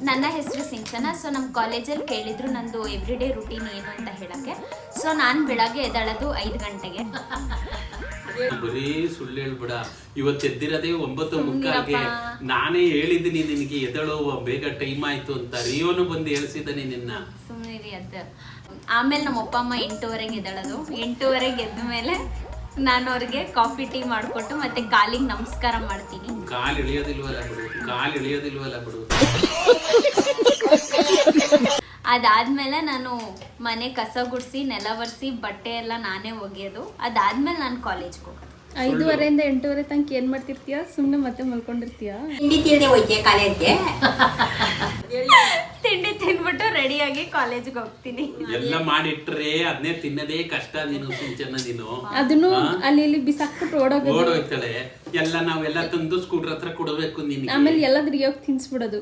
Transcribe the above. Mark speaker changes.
Speaker 1: ನನ್ನ ಹೆಸರು ಸಿಂಚನ. ಸೊ ನಮ್ಮ ಕಾಲೇಜಲ್ಲಿ ಕೇಳಿದ್ರು ನಂದು ಎವ್ರಿಡೇ ರುಟೀನ್ ಏನು ಅಂತ ಹೇಳಕ್ಕೆ. ಸೊ ನಾನು ಬೆಳಗ್ಗೆ ಎದ್ದೇಳೋದು 5 ಗಂಟೆಗೆ.
Speaker 2: ಬರೀ ಸುಳ್ಳು ಹೇಳ್ಬಿಡ. ಇವತ್ತು ಎದ್ದಿರೋದೇ 9:45ಗೆ. ನಾನೇ ಹೇಳಿದ್ದೀನಿ ನಿನಗೆ ಎದ್ದೇಳೋ ಬೇಗ ಟೈಮ್ ಆಯ್ತು ಅಂತ. ರಿಯೋನು ಬಂದು ಹೇಳ್ಸಿದ್ದಾನೆ ನಿನ್ನ.
Speaker 1: ಸುಮ್ಮನೆ ಅದ. ಆಮೇಲೆ ನಮ್ಮ ಅಪ್ಪ ಅಮ್ಮ 8:15ಗೆ ಎದ್ದೇಳೋದು. 8:15ಗೆ ಎದ್ದ ಮೇಲೆ ನಾನು ಅವ್ರಿಗೆ ಕಾಫಿ ಟೀ ಮಾಡಿಕೊಟ್ಟು ಮತ್ತೆ ಕಾಲಿಗೆ ನಮಸ್ಕಾರ ಮಾಡ್ತೀನಿ.
Speaker 2: ಕಾಲು ಇಳಿಯೋದಿಲ್ವಲ್ಲ ಬಿಡು.
Speaker 1: ಅದಾದ್ಮೇಲೆ ನಾನು ಮನೆ ಕಸ ಗುಡಿಸಿ ನೆಲ ಒರೆಸಿ ಬಟ್ಟೆ ಎಲ್ಲ ನಾನೇ ಒಗೆಯೋದು. ಅದಾದ್ಮೇಲೆ ನಾನು ಕಾಲೇಜ್ಗೆ ಹೋಗೋದು.
Speaker 3: 5:30 ಇಂದ 8:30 ತನಕ ಏನ್ ಮಾಡ್ತಿರ್ತೀಯ? ಸುಮ್ನೆ ಮತ್ತೆ ಮಲ್ಕೊಂಡಿರ್ತೀಯ?
Speaker 1: ತಿಂಡಿ ತಿನ್ಬಿಟ್ಟು ರೆಡಿಯಾಗಿ ಕಾಲೇಜ್ಗೆ ಹೋಗ್ತೀನಿ.
Speaker 2: ಎಲ್ಲ ಮಾಡಿಟ್ರೆ ಅದನ್ನೇ ತಿನ್ನದೇ ಕಷ್ಟ. ನೀನು ಸಿಂಚನ ನೀನು
Speaker 3: ಅದನ್ನು ಅಲ್ಲಿ ಇಲ್ಲಿ ಬಿಸಾಕ್ಬಿಟ್ಟು
Speaker 2: ಓಡೋಯ್ತಾಳೆ. ಎಲ್ಲ ನಾವೆಲ್ಲ ತಂದು ಸ್ಕೂಟರ್ ಹತ್ರ ಕೊಡಬೇಕು ನಿನ್ಗೆ.
Speaker 3: ಆಮೇಲೆ ಎಲ್ಲಾದ್ರೂ ಯೋಗ ತಿನ್ಸ್ಬಿಡೋದು.